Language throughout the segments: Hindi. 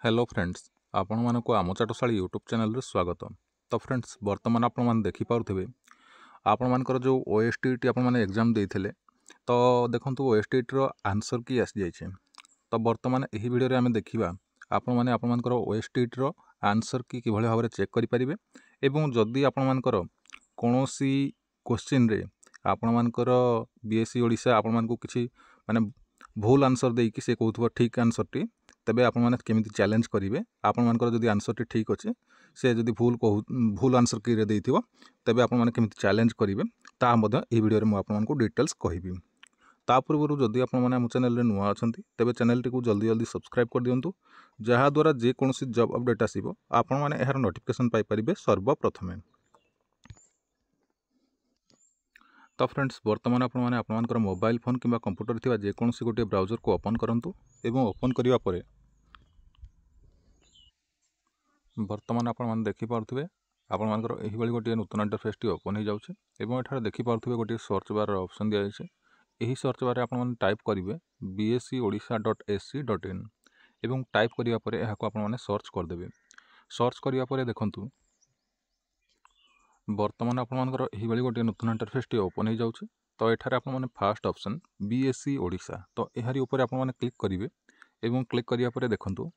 हेलो फ्रेंड्स आपण मानक आम चाटशाली यूट्यूब चैनल रे स्वागत। तो फ्रेंड्स वर्तमान आपण मान देखि पारुथिबे आपण मानकर जो ओएसटीटी आपण माने एग्जाम देइथिले तो देखंतु ओएसटीटी रो आंसर की आसी जाइछे। तो वर्तमान एही वीडियो रे हमें देखिबा आपण माने आपण मानकर ओएसटीटी रो आंसर की किभଳି भाबरे चेक करि परिबे एवं जदि आपण मानकर कोनोसी क्वेश्चन रे आपण मानकर बीएससी ओडिसा आपण मानको किछि माने भूल आंसर देकी से कहउथबो ठीक आंसर टी तबे आपण माने केमिति चैलेंज करिवे आपण मानकर जदि आंसर टी ठीक अछि से जदि भूल आंसर की रे देइथिबो तबे आपण माने केमिति चैलेंज करिवे ता मध्य ए वीडियो रे मु आपण मानको डिटेल्स कहिबी। ता पूर्व जदि आपण माने हम चैनल रे नुआ अछंती तबे चैनल टी को जल्दी जल्दी सब्सक्राइब कर दियंतु जहा द्वारा जे कोनोसी जॉब अपडेट आसीबो आपण माने एहार नोटिफिकेशन पाई परिबे सर्वप्रथमे। तो फ्रेंड्स वर्तमान आपनकर मोबाइल फोन किंबा कंप्यूटर थिबा जे कोनोसी गोटे ब्राउजर को ओपन करंतु एवं ओपन करिवा परे वर्तमान आपण मान देखि पारुथिबे आपण मानकर एही बळी गोटे नूतन इंटरफेस टी ओपन हो जाउछे एवं एठार देखि पारुथिबे गोटे सर्च बार ऑप्शन दिया जायछे। एही सर्च बार आपण मान टाइप करिवे bscodisha.ac.in एवं टाइप करिवा परे एहा को आपण माने सर्च कर देबे। सर्च करिवा परे देखंतु वर्तमान आपण मानकर एही बळी गोटे नूतन इंटरफेस टी ओपन हो जाउछे। तो एठार आपण माने फर्स्ट ऑप्शन बीएससी ओडिशा तो एहारी ऊपर आपण माने क्लिक करिवे एवं क्लिक करिया परे देखंतु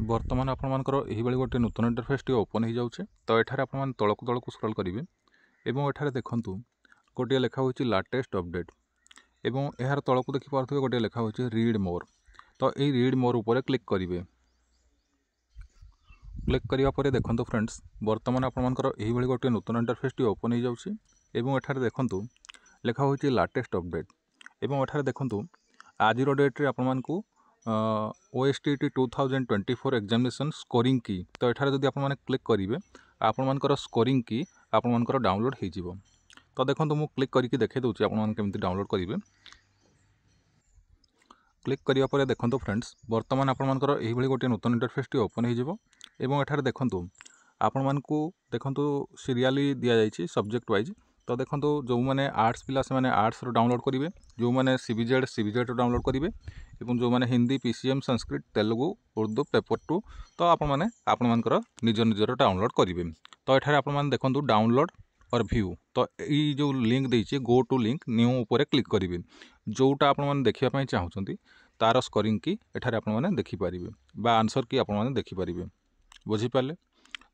वर्तमान आपण मानकर एही बळी गोटे नूतन इंटरफेस टी ओपन हो जाउछे। तो एठार आपण माने तळकु स्क्रॉल करिवे एवं एठार देखंतु गोटे लेखा होची लेटेस्ट अपडेट एवं एहार तळकु देखि पारथुबे गोटे लेखा होची रीड मोर। तो एही रीड मोर ऊपर क्लिक करिवे। क्लिक करिया परे देखंतु फ्रेंड्स वर्तमान आपण मानकर एही बळी गोटे नूतन इंटरफेस टी ओपन हो जाउछे एवं एठार देखंतु लेखा होची लेटेस्ट अपडेट एवं एठार देखंतु आजिरो डेट रे आपण मानकू ओएसटीटी 2024 एग्जामिनेशन स्कोरिंग की तो एठार जदि आपण माने क्लिक करिवे आपण मानकर स्कोरिंग की आपण मानकर डाउनलोड हे जिवो। तो देखंतु मु क्लिक करके देखे दोछि आपण माने केमिति डाउनलोड करिवे। क्लिक करिया परे देखंतु फ्रेंड्स वर्तमान आपण मानकर एही भली गोटे नूतन इंटरफेस टी ओपन हे जिवो एवं एठार देखंतु आपण मानकू देखंतु सीरियली दिया जायछि सब्जेक्ट वाइज। तो देखंतु जो माने आर्ट्स पिला से माने आर्ट्स रो डाउनलोड करिवे जो माने सीबीजेड रो डाउनलोड करिवे एवं जो माने हिंदी पीसीएम संस्कृत तेलुगु उर्दू पेपर 2 तो आपण माने आपण मानकर निज निजर डाउनलोड करिवे। तो एठार आपण माने देखंतु डाउनलोड और व्यू तो ई जो लिंक देइछि गो टू लिंक न्यू ऊपर क्लिक करिवे जोटा आपण माने देखिया पई चाहउछंती तार स्कोरिंग की एठार आपण माने देखि परिवे बा आंसर की आपण माने देखि परिवे बुझी पाले।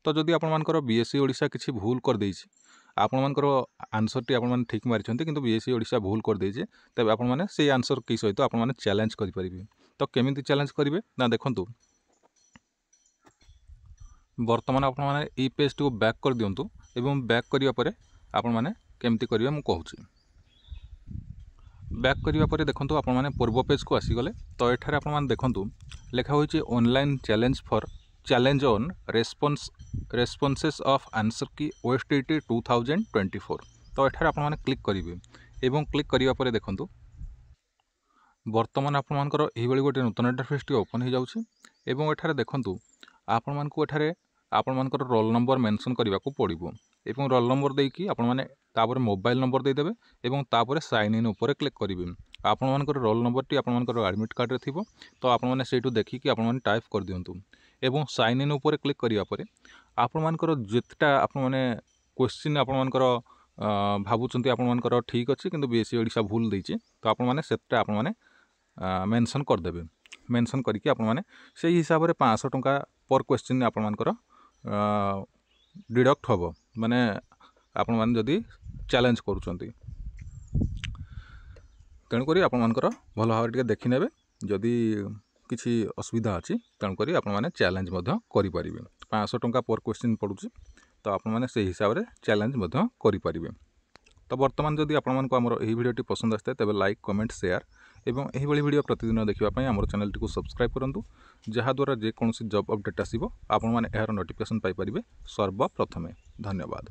तो जदि आपण मानकर बीएससी ओडिशा किछि भूल कर देइछि आपण मानकर आंसर टी आपण माने ठीक मारिछंती किंतु बीएससी ओडिशा भूल कर देइछे तबे आपण माने सेही आंसर की सहित आपण माने चैलेंज करि परिबे। तो केमिति चैलेंज करिवे ना देखंतु वर्तमान आपण माने ई पेज को बैक कर दियंतु एवं बैक करिया परे आपण माने केमिति करिवे मु कहूछि। बैक करिया परे देखंतु आपण माने पूर्व पेज को आसी गले। तो एठारे आपण माने देखंतु लेखा होइछि online challenge on responses of answer key OSTT 2024 तो एठारे आपण माने क्लिक करिवे एवं क्लिक करिया परे देखंतु वर्तमान आपण मानकर एही बळी गोटे नूतन इंटरफेस टी ओपन हो जाउछि एवं एठारे देखंतु आपण मानकू एठारे आपण मानकर रोल नंबर मेंशन करबा को पड़िबो एवं रोल नंबर देकी आपण माने तापर मोबाइल नंबर दे देबे एवं तापर साइन इन ऊपर क्लिक करिवे। आपण मानकर रोल नंबर टी आपण मानकर एडमिट कार्ड रे थिबो तो आपण माने सेटू देखि कि आपण माने टाइप कर दियंतु एवं साइन इन ऊपर क्लिक करिया परे आपण मानकर जेतटा आपण माने क्वेश्चन आपण मानकर भाबुचंती आपण मानकर ठीक अछि किंतु बीएससी ओडिशा भूल दैछि तो आपण माने सेटटा आपण माने मेंशन कर देबे। मेंशन करिकि आपण माने सेही हिसाब रे 500 टंका पर क्वेश्चन आपण मानकर डिडक्ट होबो माने आपण माने जदि चैलेंज करूचंती तेणु करी आपण मानकर भल भाव टिके देखि नेबे जदि किछि असुविधा अछि तेणु करी आपण माने चैलेंज मध्य करि परिबे। 500 टंका पर क्वेश्चन पडुछि तो आपण माने सेही हिसाब रे चैलेंज मध्य करि परिबे। तो वर्तमान जदि आपण मानको हमर एही वीडियोटी पसंद आस्ते तबे लाइक कमेंट शेयर एवं एही बळी वीडियो प्रतिदिन देखिबा पई हमर चैनल टी को सब्सक्राइब करंतु जहा द्वारा जे कोनोसी जॉब अपडेट आसीबो आपण माने एहार नोटिफिकेशन पाई परिबे सर्वप्रथमे। धन्यवाद।